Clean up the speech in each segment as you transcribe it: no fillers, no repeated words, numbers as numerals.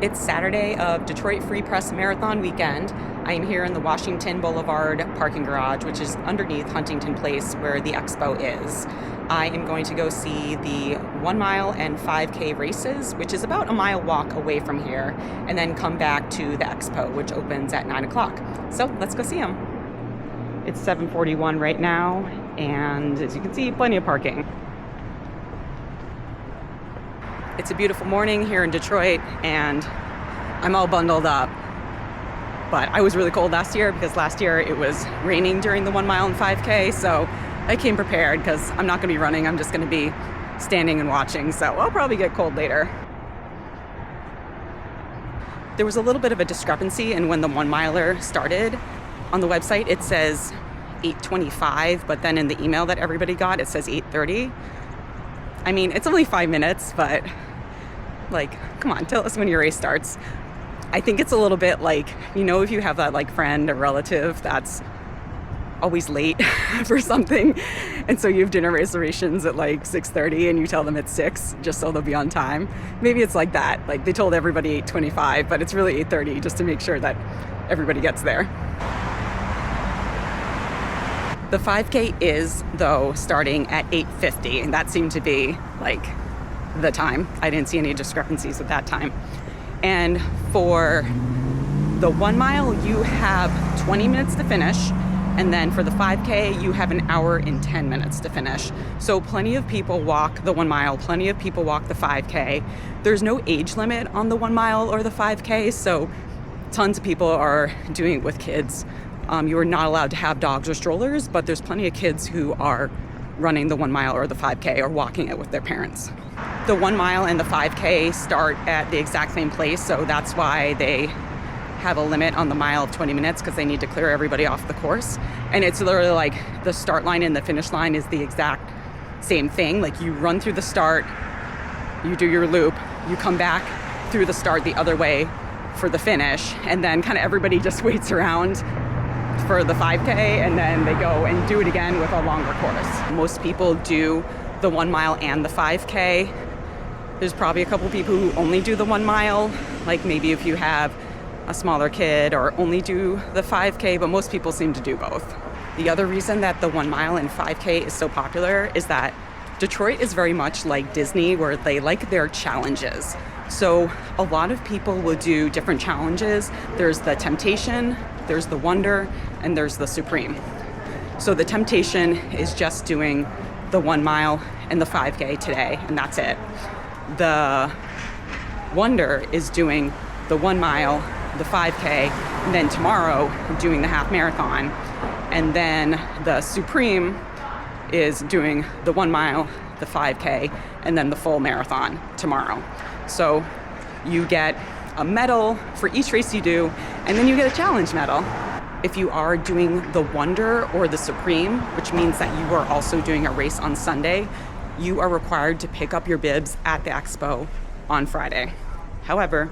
It's Saturday of Detroit Free Press Marathon weekend. I am here in the Washington Boulevard parking garage, which is underneath Huntington Place where the Expo is. I am going to go see the 1 mile and 5K races, which is about a mile walk away from here, and then come back to the Expo, which opens at 9 o'clock. So let's go see them. It's 7:41 right now, and as you can see, plenty of parking. It's a beautiful morning here in Detroit, and I'm all bundled up. But I was really cold last year because last year it was raining during the 1 mile and 5K, so I came prepared because I'm not going to be running, I'm just going to be standing and watching, so I'll probably get cold later. There was a little bit of a discrepancy in when the 1 miler started. On the website it says 8:25, but then in the email that everybody got it says 8:30. I mean, it's only 5 minutes, but like, come on, tell us when your race starts. I think it's a little bit like, you know, if you have that like friend or relative that's always late for something, and so you have dinner reservations at like 6:30 and you tell them it's 6 just so they'll be on time. Maybe it's like that. Like they told everybody 8:25, but it's really 8:30 just to make sure that everybody gets there. The 5K is, though, starting at 8:50, and that seemed to be like the time. I didn't see any discrepancies with that time. And for the 1 mile, you have 20 minutes to finish, and then for the 5K, you have an hour and 10 minutes to finish. So plenty of people walk the 1 mile, plenty of people walk the 5K. There's no age limit on the 1 mile or the 5K, so tons of people are doing it with kids. You are not allowed to have dogs or strollers, but there's plenty of kids who are running the 1 mile or the 5K or walking it with their parents. The 1 mile and the 5K start at the exact same place, so that's why they have a limit on the mile of 20 minutes because they need to clear everybody off the course. And it's literally like the start line and the finish line is the exact same thing. Like you run through the start, you do your loop, you come back through the start the other way for the finish, and then kind of everybody just waits around for the 5K, and then they go and do it again with a longer course. Most people do the 1 mile and the 5K. There's probably a couple people who only do the 1 mile, like maybe if you have a smaller kid, or only do the 5K, but most people seem to do both. The other reason that the 1 mile and 5K is so popular is that Detroit is very much like Disney, where they like their challenges. So a lot of people will do different challenges. There's the Temptation, there's the Wonder, and there's the Supreme. So the Temptation is just doing the 1 mile and the 5K today, and that's it. The Wonder is doing the 1 mile, the 5K, and then tomorrow doing the half marathon. And then the Supreme is doing the 1 mile, the 5K, and then the full marathon tomorrow. So you get a medal for each race you do, and then you get a challenge medal. If you are doing the Wonder or the Supreme, which means that you are also doing a race on Sunday, you are required to pick up your bibs at the Expo on Friday. However,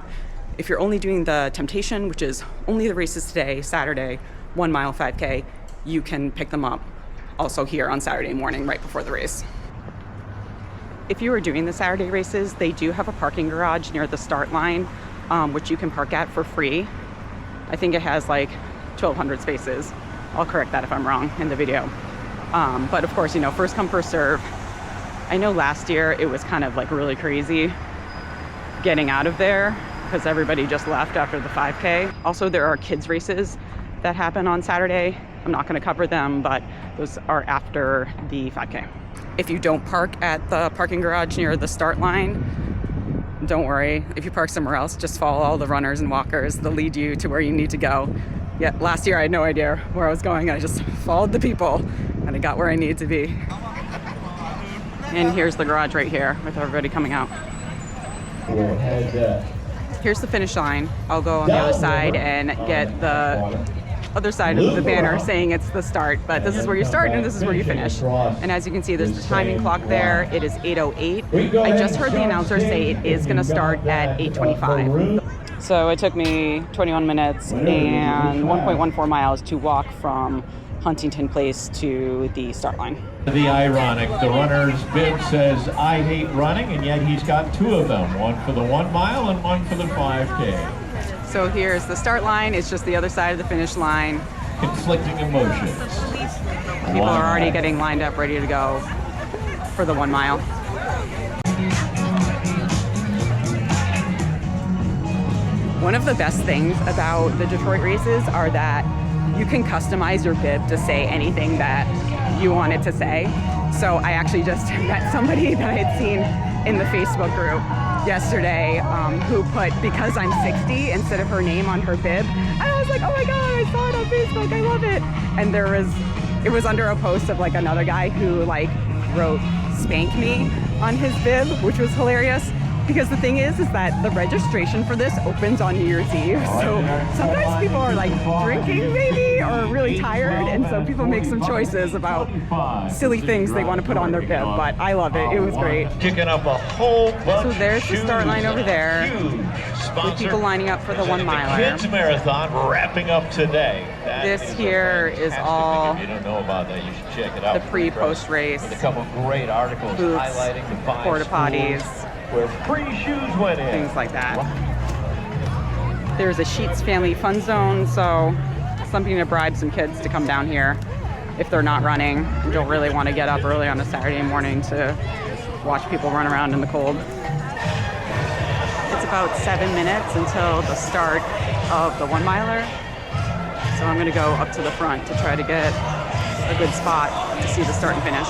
if you're only doing the Temptation, which is only the races today, Saturday, 1 mile, 5K, you can pick them up also here on Saturday morning right before the race. If you are doing the Saturday races, they do have a parking garage near the start line, which you can park at for free. I think it has like 1,200 spaces. I'll correct that if I'm wrong in the video. But of course, you know, first come, first serve. I know last year it was kind of like really crazy getting out of there because everybody just left after the 5K. Also, there are kids races that happen on Saturday. I'm not going to cover them, but those are after the 5K. If you don't park at the parking garage near the start line, don't worry. If you park somewhere else, just follow all the runners and walkers. They'll lead you to where you need to go. Yeah, last year I had no idea where I was going. I just followed the people and I got where I needed to be. And here's the garage right here with everybody coming out. Here's the finish line. I'll go on the other side and get the other side of the banner saying it's the start, but this is where you start and this is where you finish. And as you can see, there's the timing clock there. It is 8:08. I just heard the announcer say it is going to start at 8:25. So it took me 21 minutes and 1.14 miles to walk from Huntington Place to the start line. The ironic, the runner's bib says, I hate running, and yet he's got two of them, one for the 1 mile and one for the 5K. So here's the start line. It's just the other side of the finish line. Conflicting emotions. People are already getting lined up, ready to go for the 1 mile. One of the best things about the Detroit races are that you can customize your bib to say anything that you want it to say. So I actually just met somebody that I had seen in the Facebook group yesterday who put "because I'm 60" instead of her name on her bib. And I was like, oh my God, I saw it on Facebook, I love it. And it was under a post of like another guy who like wrote "spank me" on his bib, which was hilarious. Because the thing is that the registration for this opens on New Year's Eve. So sometimes people are like drinking maybe or really tired. And so people make some choices about silly things they want to put on their bib. But I love it. It was great. Kicking up a whole bunch. So there's the start line over there. With people lining up for the 1 miler. Kids Marathon wrapping up today. This here is all if you don't know about that, you should check it out. The pre-post race. With a couple of great articles booths, highlighting the 5 porta potties. Where free shoes went in. Things like that. There's a Sheets Family Fun Zone, so something to bribe some kids to come down here if they're not running and don't really want to get up early on a Saturday morning to watch people run around in the cold. It's about 7 minutes until the start of the 1 miler. So I'm gonna go up to the front to try to get a good spot to see the start and finish.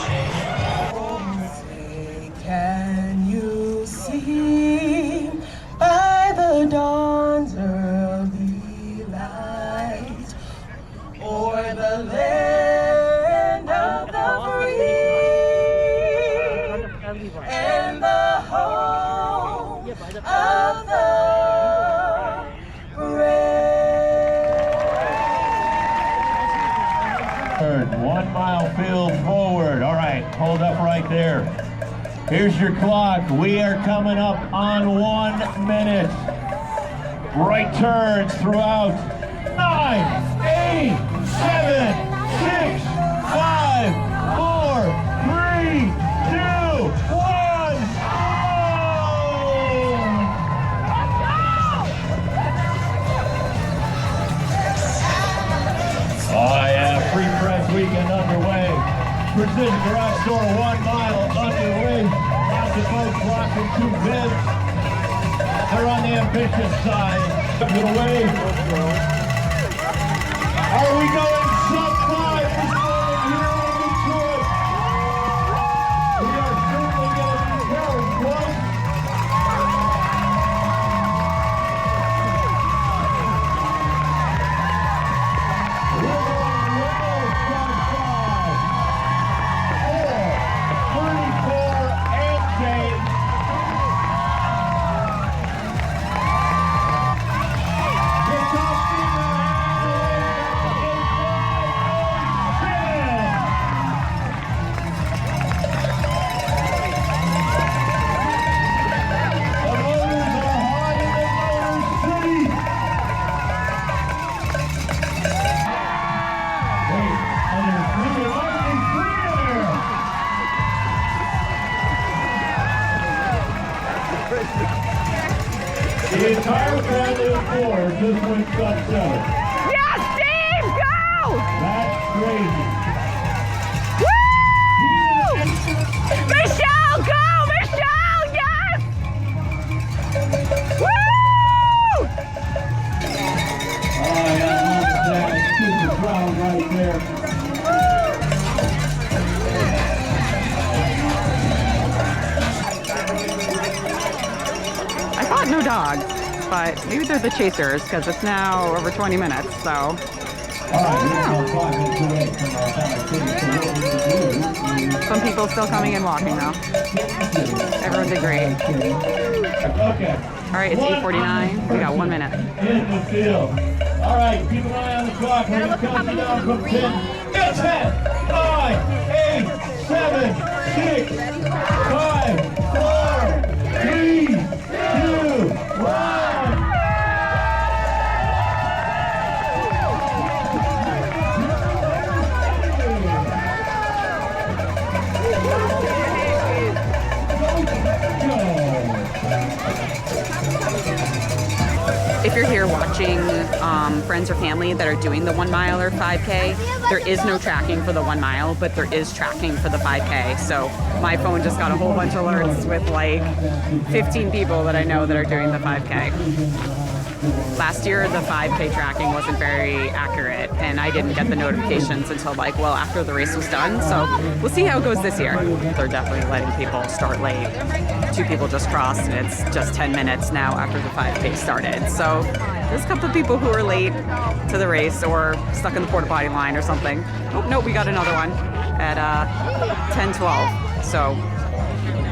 By the dawn's early light, o'er the land of the free, and the home of the brave. 1 mile field forward. All right, hold up right there. Here's your clock. We are coming up on 1 minute. Right turns throughout. 9, 8, 7, 6, 5, 4, 3, 2, 1. Oh yeah, free press weekend underway. Precision Garage Store 1 mile underway. Lots of folks rocking 2 bibs. They're on the ambitious side. Took it away. Are we going sub-5 this morning here in Detroit? We are certainly going to be very close. The entire family of 4 just went sub-7. Yes, Steve, go! That's crazy. Woo! Michelle, go! Michelle, yes! Woo! Oh yeah, that's super proud right there. I thought no dogs, but maybe they're the chasers because it's now over 20 minutes, so. Some people still coming and walking though. Everyone did great. All right, it's 8:49. We got 1 minute. In the field. All right, keep an eye on the clock. We're counting down from 10. It's 10, 9, 8, 7, 6, 5, 4, 3, 2, 1. if you're here watching friends or family that are doing the 1 mile or 5K, there is no tracking for the 1 mile, but there is tracking for the 5K. So my phone just got a whole bunch of alerts with like 15 people that I know that are doing the 5K. Last year, the 5K tracking wasn't very accurate, and I didn't get the notifications until like, well, after the race was done. So we'll see how it goes this year. They're definitely letting people start late. 2 people just crossed, and it's just 10 minutes now after the 5K started. So there's a couple of people who are late to the race or stuck in the porta potty line or something. Oh, no, we got another one at 10:12. So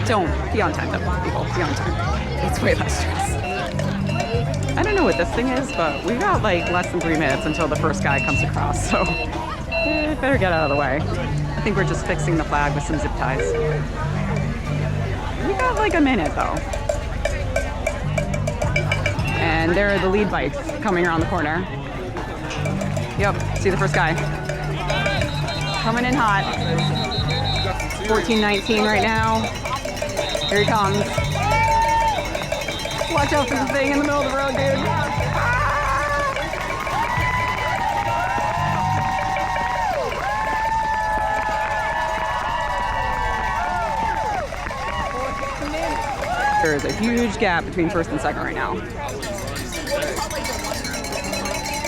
don't be on time, though, people. Be on time. It's way less stress. I don't know what this thing is, but we've got like less than 3 minutes until the first guy comes across, so better get out of the way. I think we're just fixing the flag with some zip ties. We got like a minute though. And there are the lead bikes coming around the corner. Yep, see the first guy. Coming in hot. 14:19 right now. Here he comes. Watch out for the thing in the middle of the road, dude. There is a huge gap between first and second right now.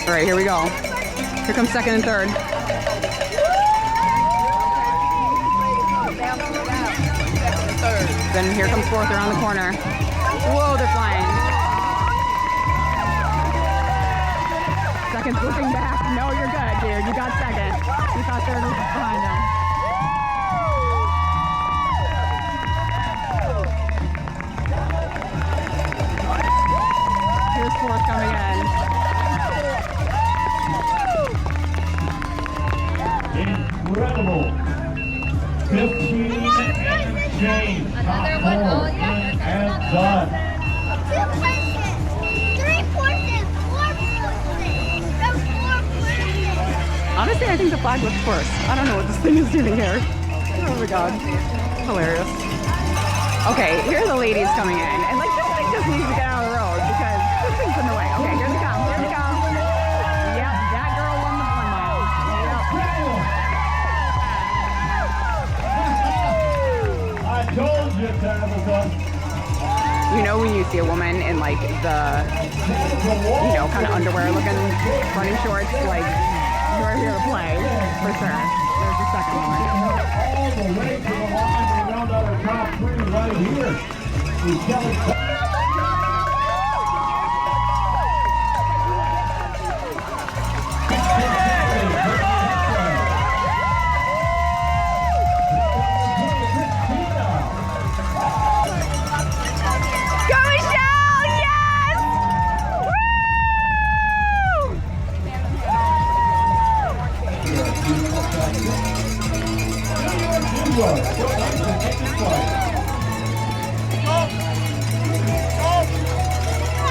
All right, here we go. Here comes second and third. Then here comes fourth around the corner. Whoa, they're flying. Second's looking back. No, you're good, dude. You got second. You thought third was behind them. Here's fourth coming in. Incredible. 15 and change. Another one. Oh, yeah. And done. 2 places, 3 places, 4 places, 4 places. Honestly, I think the flag looks worse. I don't know what this thing is doing here. Oh my god. Hilarious. Okay, here are the ladies coming in. And like, this thing just needs to get out of the road because this thing's in the way. Okay, here they come. Here they come. Yep, that girl won the 1 mile. Yep. I told you, Tabitha. You know when you see a woman in like the, you know, kind of underwear looking running shorts, like you're here to play, for sure. There's the second one. All the way to the line, we round out our top 3 right here. We Kelly.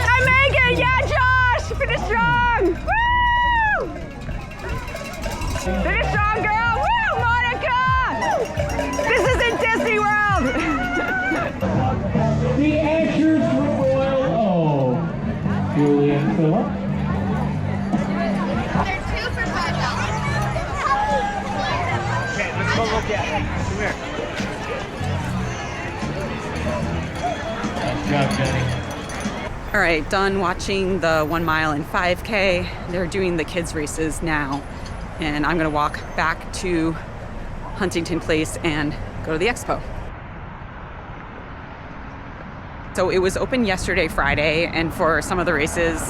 I make it! Yeah, Josh! Finish strong! Woo! Finish strong, girl! Woo, Monica! This isn't Disney World! The Asher's Royal O. Julian Phillip. There's 2 for $5. Okay, let's go look at it. Come here. Good job, Jenny. All right, done watching the 1 mile and 5K. They're doing the kids races now. And I'm gonna walk back to Huntington Place and go to the Expo. So it was open yesterday, Friday, and for some of the races,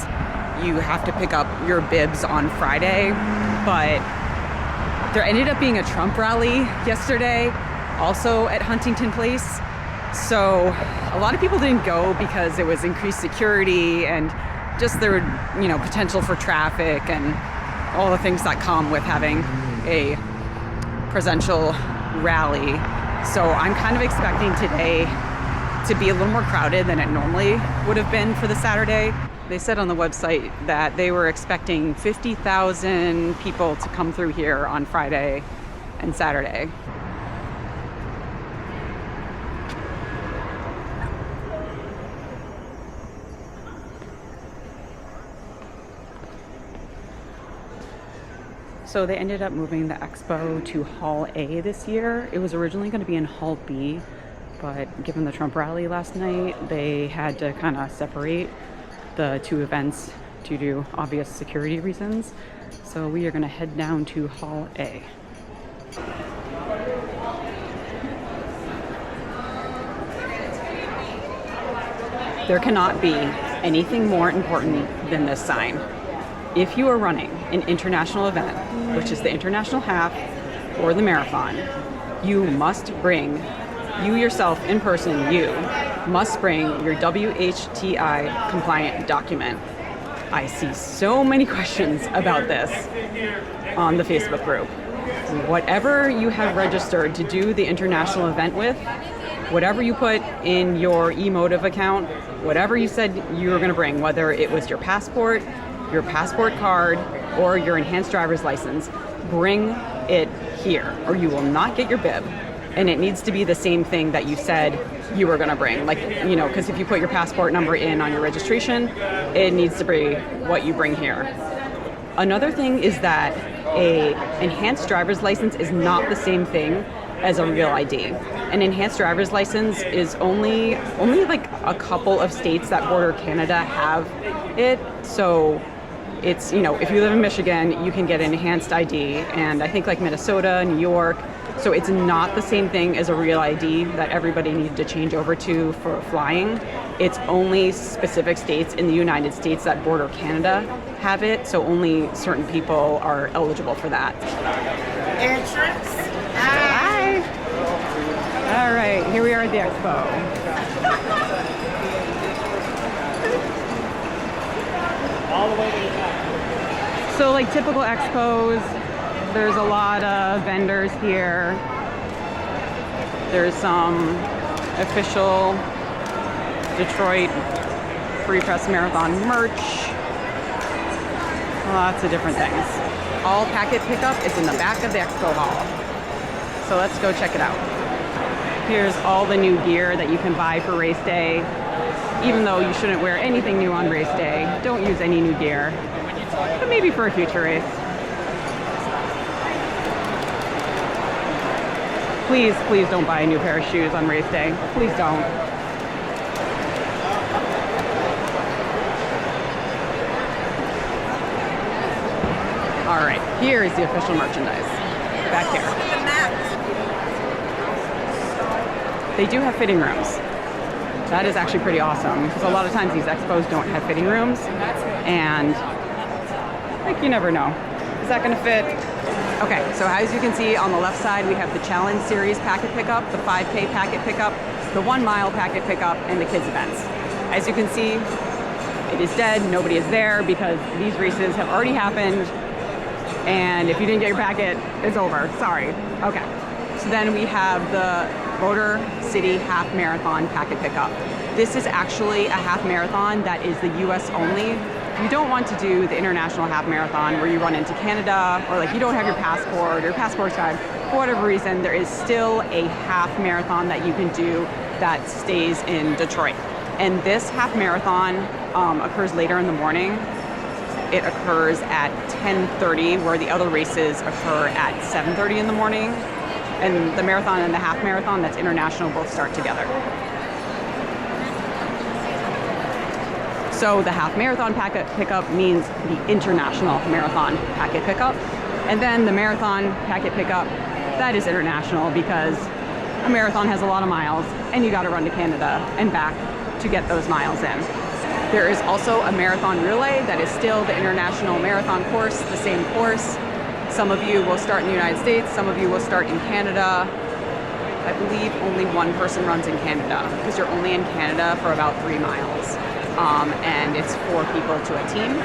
you have to pick up your bibs on Friday. But there ended up being a Trump rally yesterday, also at Huntington Place. So a lot of people didn't go because it was increased security and just there were, you know, potential for traffic and all the things that come with having a presidential rally. So I'm kind of expecting today to be a little more crowded than it normally would have been for the Saturday. They said on the website that they were expecting 50,000 people to come through here on Friday and Saturday. So they ended up moving the expo to Hall A this year. It was originally going to be in Hall B, but given the Trump rally last night, they had to kind of separate the two events due to obvious security reasons. So we are going to head down to Hall A. There cannot be anything more important than this sign. If you are running an international event, which is the international half or the marathon, you must bring, you yourself in person, you must bring your WHTI compliant document. I see so many questions about this on the Facebook group. Whatever you have registered to do the international event with, whatever you put in your eMotive account, whatever you said you were going to bring, whether it was your passport card, or your enhanced driver's license, bring it here or you will not get your bib. And it needs to be the same thing that you said you were going to bring. Like, you know, because if you put your passport number in on your registration, it needs to be what you bring here. Another thing is that a enhanced driver's license is not the same thing as a real ID. An enhanced driver's license is only like a couple of states that border Canada have it. So it's, you know, if you live in Michigan, you can get an enhanced ID, and I think like Minnesota, New York. So it's not the same thing as a real ID that everybody needed to change over to for flying. It's only specific states in the United States that border Canada have it, so only certain people are eligible for that. Entrance. Hi. All right, here we are at the Expo. All the way to the back. So like typical expos, there's a lot of vendors here. There's some official Detroit Free Press Marathon merch. Lots of different things. All packet pickup is in the back of the expo hall. So let's go check it out. Here's all the new gear that you can buy for race day. Even though you shouldn't wear anything new on race day, don't use any new gear. But maybe for a future race. Please, please don't buy a new pair of shoes on race day. Please don't. All right, here is the official merchandise. Back here. They do have fitting rooms. That is actually pretty awesome, because a lot of times these expos don't have fitting rooms, and like you never know. Is that gonna fit? Okay, so as you can see on the left side, we have the Challenge Series packet pickup, the 5K packet pickup, the 1 mile packet pickup, and the kids events. As you can see, it is dead, nobody is there because these races have already happened, and if you didn't get your packet, it's over, sorry. Okay, so then we have the Motor City Half Marathon packet pickup. This is actually a half marathon that is the US only. You don't want to do the international half marathon where you run into Canada, or like you don't have your passport or your passport's time. For whatever reason, there is still a half marathon that you can do that stays in Detroit. And this half marathon occurs later in the morning. It occurs at 10:30, where the other races occur at 7:30 in the morning. And the marathon and the half marathon, that's international, both start together. So the half marathon packet pickup means the international marathon packet pickup. And then the marathon packet pickup, that is international because a marathon has a lot of miles and you gotta run to Canada and back to get those miles in. There is also a marathon relay that is still the international marathon course, the same course. Some of you will start in the United States, some of you will start in Canada. I believe only one person runs in Canada because you're only in Canada for about 3 miles. And it's 4 people to a team.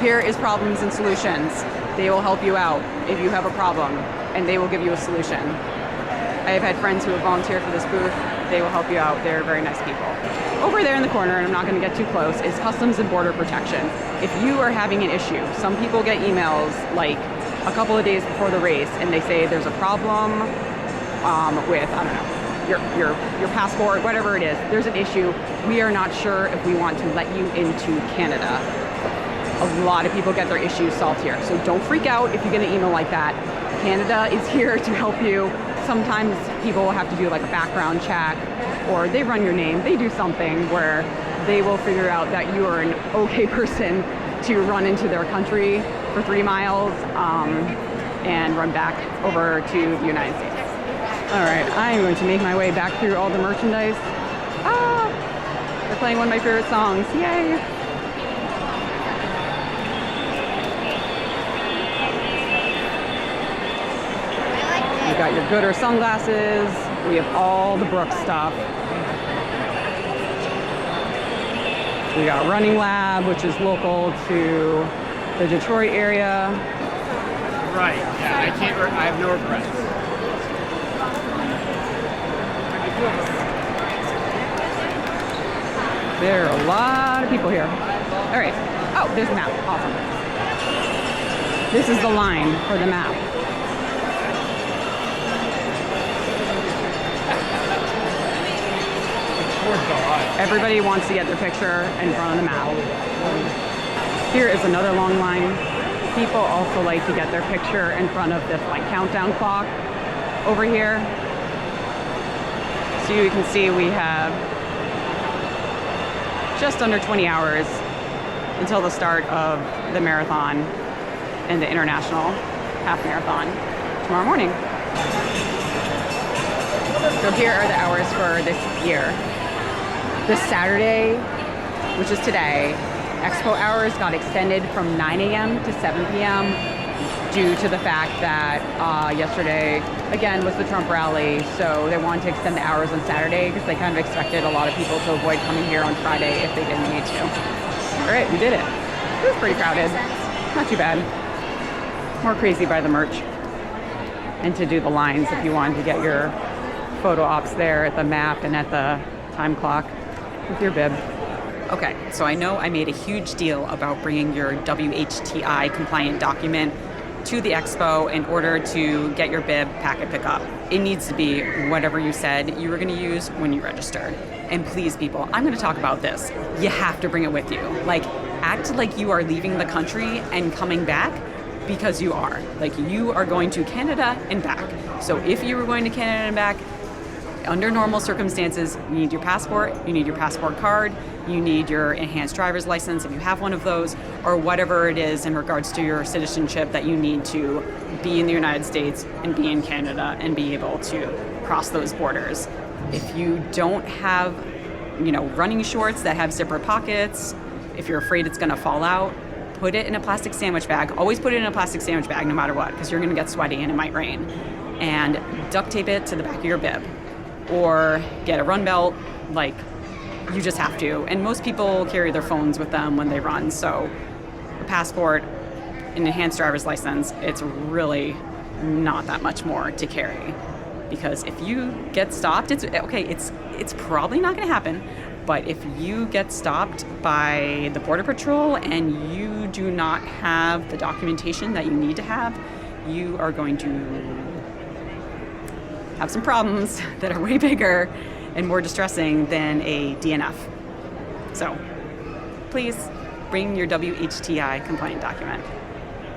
Here is problems and solutions. They will help you out if you have a problem, and they will give you a solution. I have had friends who have volunteered for this booth. They will help you out. They're very nice people. Over there in the corner, and I'm not going to get too close, is Customs and Border Protection. If you are having an issue, some people get emails like a couple of days before the race, and they say there's a problem with, I don't know, your passport, whatever it is, there's an issue. We are not sure if we want to let you into Canada. A lot of people get their issues solved here. So don't freak out if you get an email like that. Canada is here to help you. Sometimes people have to do like a background check, or they run your name. They do something where they will figure out that you are an okay person to run into their country for 3 miles and run back over to the United States. All right, I'm going to make my way back through all the merchandise. They're playing one of my favorite songs. Yay! We got your Gooder sunglasses. We have all the Brooks stuff. We got Running Lab, which is local to the Detroit area. Right. Yeah, I have no regrets. There are a lot of people here. All right. Oh, there's a map. Awesome. This is the line for the map. Everybody wants to get their picture in front of the map. Here is another long line. People also like to get their picture in front of this like countdown clock over here. So you can see we have just under 20 hours until the start of the marathon and the international half marathon tomorrow morning. So here are the hours for this year. This Saturday, which is today, Expo hours got extended from 9 a.m. to 7 p.m. due to the fact that yesterday, again, was the Trump rally, so they wanted to extend the hours on Saturday because they kind of expected a lot of people to avoid coming here on Friday if they didn't need to. All right, we did it. It was pretty crowded. Not too bad. More crazy by the merch. And to do the lines if you wanted to get your photo ops there at the map and at the time clock with your bib. Okay, so I know I made a huge deal about bringing your WHTI compliant document to the Expo in order to get your bib packet pickup. It needs to be whatever you said you were going to use when you registered. And please, people, I'm going to talk about this. You have to bring it with you. Like, act like you are leaving the country and coming back, because you are. Like, you are going to Canada and back. So if you were going to Canada and back, under normal circumstances, you need your passport, you need your passport card, you need your enhanced driver's license if you have one of those, or whatever it is in regards to your citizenship that you need to be in the United States and be in Canada and be able to cross those borders. If you don't have, running shorts that have zipper pockets, if you're afraid it's gonna fall out, put it in a plastic sandwich bag. Always put it in a plastic sandwich bag no matter what, because you're gonna get sweaty and it might rain. And duct tape it to the back of your bib. Or get a run belt, like, you just have to. And most people carry their phones with them when they run, so a passport, an enhanced driver's license, it's really not that much more to carry. Because if you get stopped, it's probably not gonna happen, but if you get stopped by the Border Patrol and you do not have the documentation that you need to have, you are going to have some problems that are way bigger and more distressing than a DNF. So please bring your WHTI compliant document.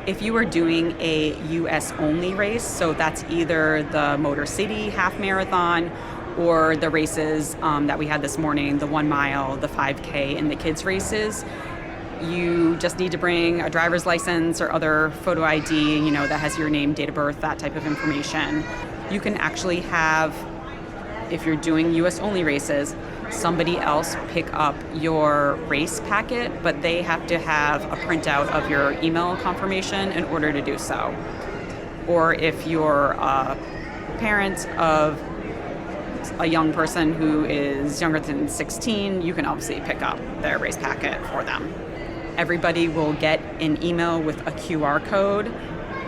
If you are doing a US only race, so that's either the Motor City half marathon or the races that we had this morning, the 1 mile, the 5K, and the kids races, you just need to bring a driver's license or other photo ID, that has your name, date of birth, that type of information. You can actually have, if you're doing US only races, somebody else pick up your race packet, but they have to have a printout of your email confirmation in order to do so. Or if you're a parent of a young person who is younger than 16, you can obviously pick up their race packet for them. Everybody will get an email with a QR code.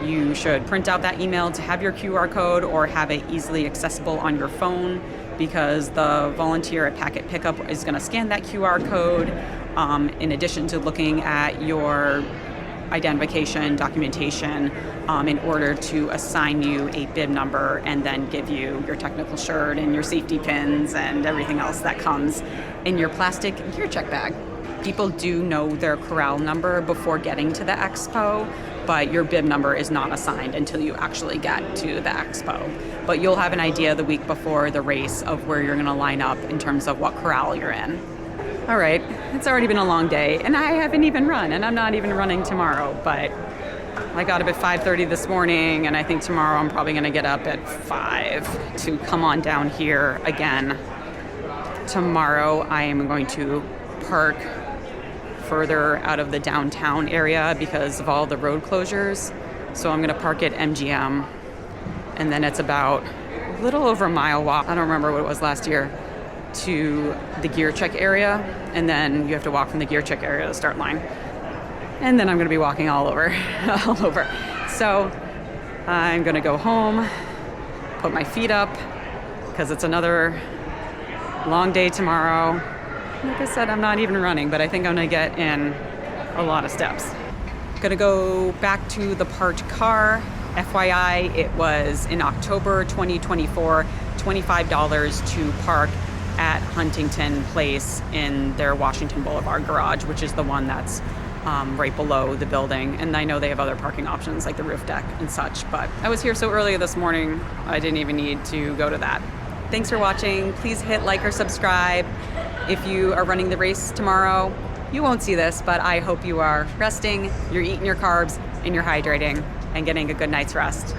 You should print out that email to have your QR code or have it easily accessible on your phone, because the volunteer at Packet Pickup is going to scan that QR code in addition to looking at your identification documentation in order to assign you a bib number and then give you your technical shirt and your safety pins and everything else that comes in your plastic gear check bag. People do know their corral number before getting to the expo, but your bib number is not assigned until you actually get to the expo. But you'll have an idea the week before the race of where you're gonna line up in terms of what corral you're in. All right, it's already been a long day, and I haven't even run, and I'm not even running tomorrow, but I got up at 5:30 this morning, and I think tomorrow I'm probably gonna get up at 5 to come on down here again. Tomorrow I am going to park further out of the downtown area because of all the road closures. So I'm gonna park at MGM, and then it's about a little over a mile walk, I don't remember what it was last year, to the gear check area, and then you have to walk from the gear check area to the start line. And then I'm gonna be walking all over, all over. So I'm gonna go home, put my feet up, because it's another long day tomorrow. Like I said, I'm not even running, but I think I'm gonna get in a lot of steps. Gonna go back to the parked car. FYI, it was in October 2024, $25 to park at Huntington Place in their Washington Boulevard garage, which is the one that's right below the building. And I know they have other parking options like the roof deck and such, but I was here so early this morning, I didn't even need to go to that. Thanks for watching. Please hit like or subscribe. If you are running the race tomorrow, you won't see this, but I hope you are resting, you're eating your carbs, and you're hydrating and getting a good night's rest.